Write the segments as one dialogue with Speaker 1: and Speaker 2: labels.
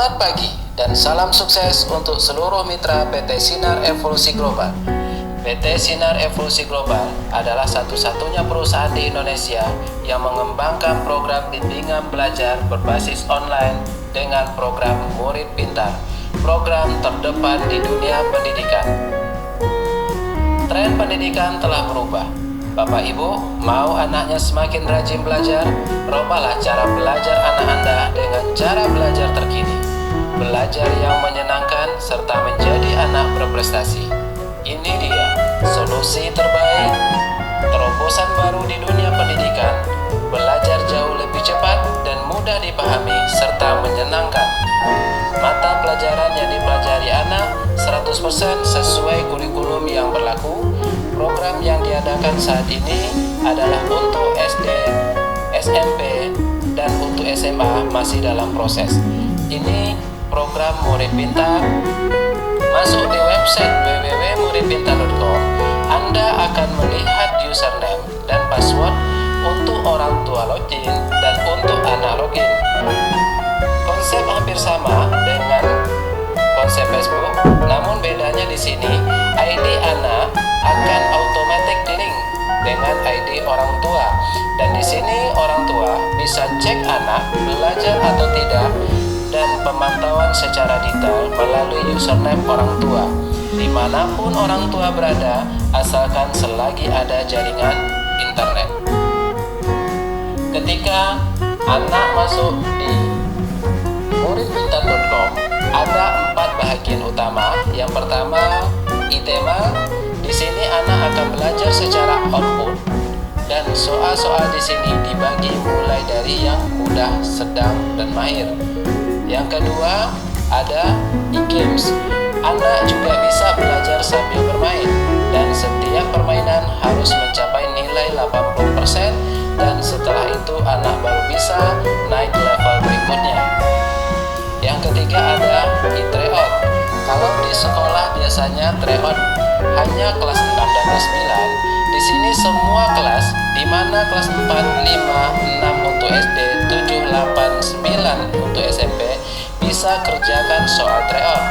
Speaker 1: Selamat pagi dan salam sukses untuk seluruh mitra PT Sinar Evolusi Global. PT Sinar Evolusi Global adalah satu-satunya perusahaan di Indonesia yang mengembangkan program bimbingan belajar berbasis online dengan program Murid Pintar, program terdepan di dunia pendidikan. Tren pendidikan telah berubah. Bapak Ibu, mau anaknya semakin rajin belajar? Robahlah cara belajar anak Anda dengan cara belajar terkini. Belajar yang menyenangkan serta menjadi anak berprestasi. Ini dia solusi terbaik, terobosan baru di dunia pendidikan. Belajar jauh lebih cepat dan mudah dipahami serta menyenangkan. Mata pelajaran yang dipelajari anak 100% sesuai kurikulum yang berlaku. Program yang diadakan saat ini adalah untuk SD, SMP, dan untuk SMA masih dalam proses. Ini program Murid Pintar. Masuk di website www.muridpintar.com. Anda akan melihat username dan password untuk orang tua login dan untuk anak login. Konsep hampir sama dengan konsep Facebook, namun bedanya di sini ID anak akan automatic link dengan ID orang tua, dan di sini orang tua bisa cek anak belajar atau tidak dan pemantauan secara detail melalui username orang tua dimanapun orang tua berada, asalkan selagi ada jaringan internet. Ketika anak masuk di muridpintar.com, ada 4 bagian utama. Yang pertama, ITEMA. Di sini anak akan belajar secara output dan soal-soal di sini dibagi mulai dari yang mudah, sedang, dan mahir. Yang kedua, ada e-games. Anak juga bisa belajar sambil bermain dan setiap permainan harus mencapai nilai 80% dan setelah itu anak baru bisa naik level berikutnya. Yang ketiga ada e-tryout. Kalau di sekolah biasanya tryout hanya kelas 6 dan kelas 9. Di sini semua kelas, di mana kelas 4, 5, 6 untuk SD, 7, 8, 9 untuk SMP bisa kerjakan soal tryout.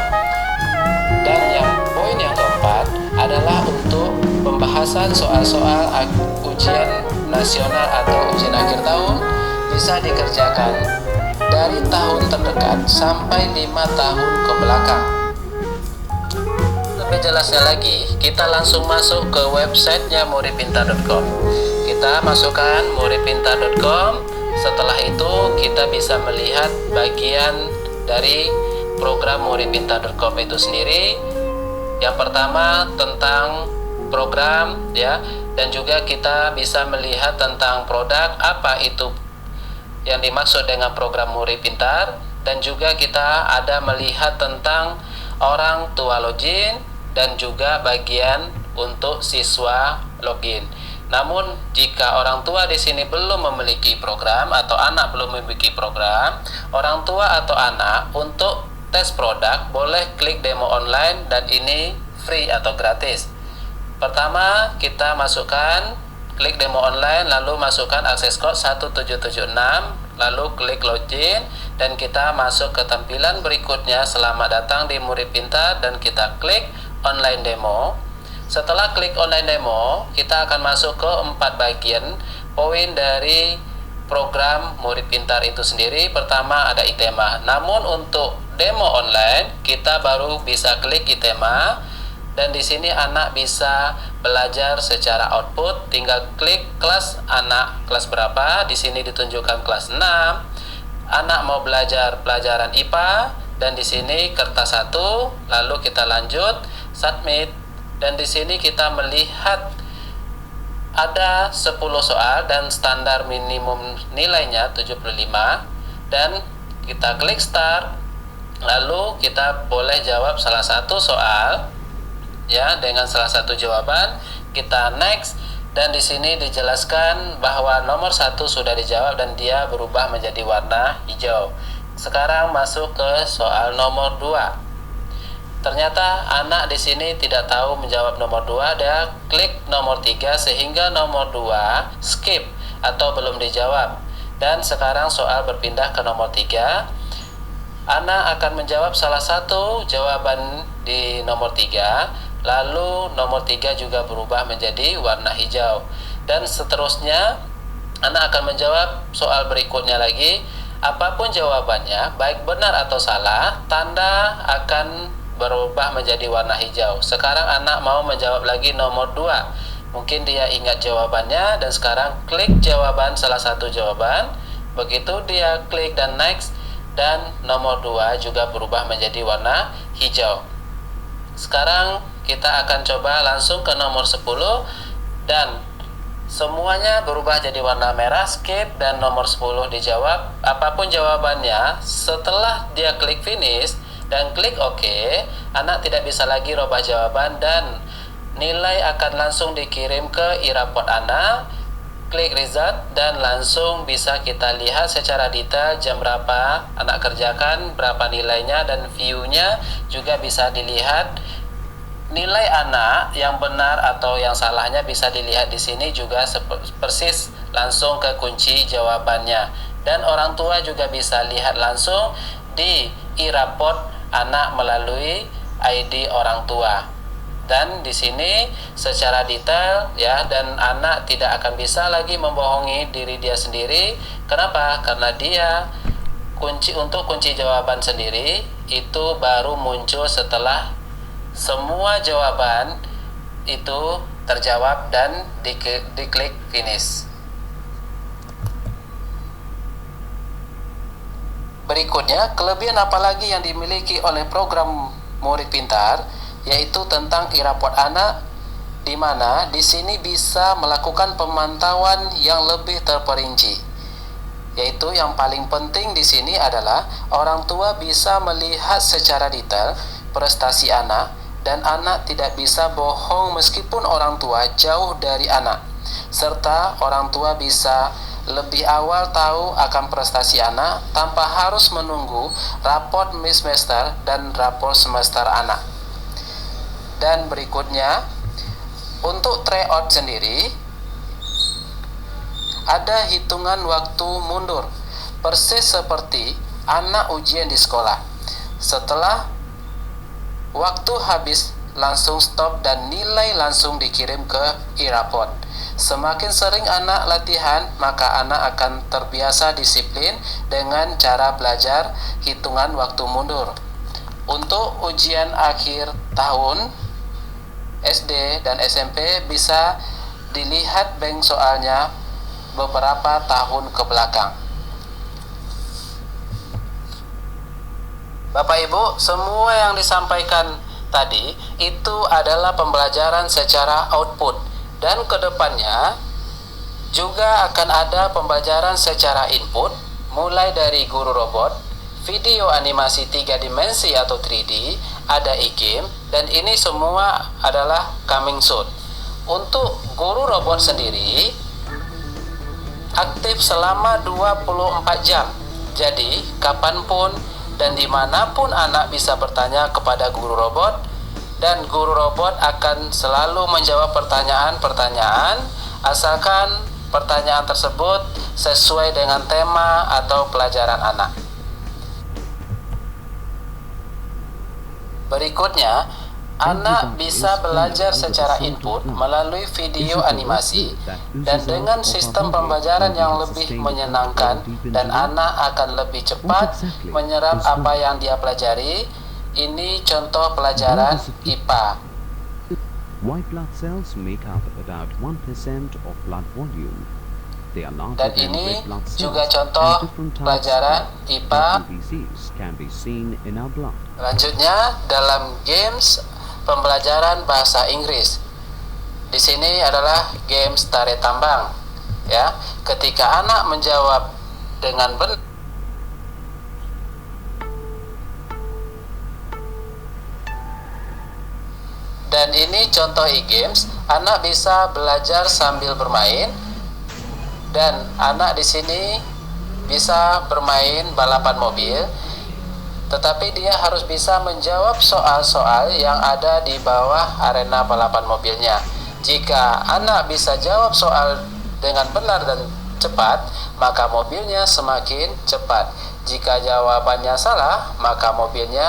Speaker 1: Dan poin yang keempat adalah untuk pembahasan soal-soal ujian nasional atau ujian akhir tahun bisa dikerjakan dari tahun terdekat sampai 5 tahun ke belakang. Lebih jelasnya lagi, kita langsung masuk ke websitenya muridpintar.com. Kita masukkan muridpintar.com. Setelah itu kita bisa melihat bagian dari program muridpintar.com itu sendiri. Yang pertama tentang program ya, dan juga kita bisa melihat tentang produk, apa itu yang dimaksud dengan program Murid Pintar, dan juga kita ada melihat tentang orang tua login dan juga bagian untuk siswa login. Namun jika orang tua di sini belum memiliki program atau anak belum memiliki program, orang tua atau anak untuk tes produk boleh klik demo online dan ini free atau gratis. Pertama kita masukkan klik demo online, lalu masukkan akses code 1776, lalu klik login dan kita masuk ke tampilan berikutnya. Selamat datang di Murid Pintar dan kita klik online demo. Setelah klik online demo, kita akan masuk ke 4 bagian poin dari program Murid Pintar itu sendiri. Pertama ada ITEMA. Namun untuk demo online kita baru bisa klik ITEMA dan di sini anak bisa belajar secara output. Tinggal klik kelas anak kelas berapa. Di sini ditunjukkan kelas 6. Anak mau belajar pelajaran IPA dan di sini kertas 1. Lalu kita lanjut submit dan di sini kita melihat ada 10 soal dan standar minimum nilainya 75 dan kita klik start. Lalu kita boleh jawab salah satu soal ya dengan salah satu jawaban. Kita next dan di sini dijelaskan bahwa nomor 1 sudah dijawab dan dia berubah menjadi warna hijau. Sekarang masuk ke soal nomor 2. Ternyata anak di sini tidak tahu menjawab nomor 2, dia klik nomor 3 sehingga nomor 2 skip atau belum dijawab. Dan sekarang soal berpindah ke nomor 3. Anak akan menjawab salah satu jawaban di nomor 3, lalu nomor 3 juga berubah menjadi warna hijau. Dan seterusnya, anak akan menjawab soal berikutnya lagi. Apapun jawabannya, baik benar atau salah, tanda akan berubah menjadi warna hijau. Sekarang anak mau menjawab lagi nomor 2. Mungkin dia ingat jawabannya dan sekarang klik jawaban salah satu jawaban. Begitu dia klik dan next, dan nomor 2 juga berubah menjadi warna hijau. Sekarang kita akan coba langsung ke nomor 10 dan semuanya berubah jadi warna merah, skip, dan nomor 10 dijawab. Apapun jawabannya, setelah dia klik finish dan klik OK, anak tidak bisa lagi rubah jawaban dan nilai akan langsung dikirim ke e-raport anak. Klik result dan langsung bisa kita lihat secara detail jam berapa anak kerjakan, berapa nilainya, dan view-nya juga bisa dilihat. Nilai anak yang benar atau yang salahnya bisa dilihat di sini juga persis langsung ke kunci jawabannya. Dan orang tua juga bisa lihat langsung di e-raport anak melalui ID orang tua. Dan di sini secara detail ya, dan anak tidak akan bisa lagi membohongi diri dia sendiri. Kenapa? Karena dia kunci jawaban sendiri itu baru muncul setelah semua jawaban itu terjawab dan diklik finish. Berikutnya, kelebihan apa lagi yang dimiliki oleh program Murid Pintar, yaitu tentang e-raport anak, di mana di sini bisa melakukan pemantauan yang lebih terperinci. Yaitu yang paling penting di sini adalah orang tua bisa melihat secara detail prestasi anak, dan anak tidak bisa bohong meskipun orang tua jauh dari anak, serta orang tua bisa lebih awal tahu akan prestasi anak tanpa harus menunggu raport mid-semester dan raport semester anak. Dan berikutnya, untuk tryout sendiri, ada hitungan waktu mundur, persis seperti anak ujian di sekolah. Setelah waktu habis, langsung stop dan nilai langsung dikirim ke e-raport. Semakin sering anak latihan, maka anak akan terbiasa disiplin dengan cara belajar hitungan waktu mundur. Untuk ujian akhir tahun SD dan SMP bisa dilihat bank soalnya beberapa tahun ke belakang. Bapak Ibu, semua yang disampaikan tadi itu adalah pembelajaran secara output, dan kedepannya juga akan ada pembelajaran secara input, mulai dari guru robot, video animasi 3 dimensi atau 3D, ada e-game, dan ini semua adalah coming soon. Untuk guru robot sendiri aktif selama 24 jam, jadi kapanpun dan dimanapun anak bisa bertanya kepada guru robot, dan guru robot akan selalu menjawab pertanyaan-pertanyaan asalkan pertanyaan tersebut sesuai dengan tema atau pelajaran anak. Berikutnya, anak bisa belajar secara input melalui video animasi dan dengan sistem pembelajaran yang lebih menyenangkan, dan anak akan lebih cepat menyerap apa yang dia pelajari. Ini contoh pelajaran IPA.
Speaker 2: White blood cells make up about 1% of blood volume. They are larger
Speaker 1: Dan
Speaker 2: than
Speaker 1: ini
Speaker 2: red blood cells,
Speaker 1: juga
Speaker 2: and
Speaker 1: contoh
Speaker 2: different types
Speaker 1: pelajaran
Speaker 2: of
Speaker 1: IPA.
Speaker 2: disease can be seen in our blood.
Speaker 1: Selanjutnya, dalam games pembelajaran bahasa Inggris. Di sini adalah games tarik tambang. Ya, ketika anak menjawab dengan benar, dan ini contoh e-games, anak bisa belajar sambil bermain, dan anak di sini bisa bermain balapan mobil, tetapi dia harus bisa menjawab soal-soal yang ada di bawah arena balapan mobilnya. Jika anak bisa jawab soal dengan benar dan cepat, maka mobilnya semakin cepat. Jika jawabannya salah, maka mobilnya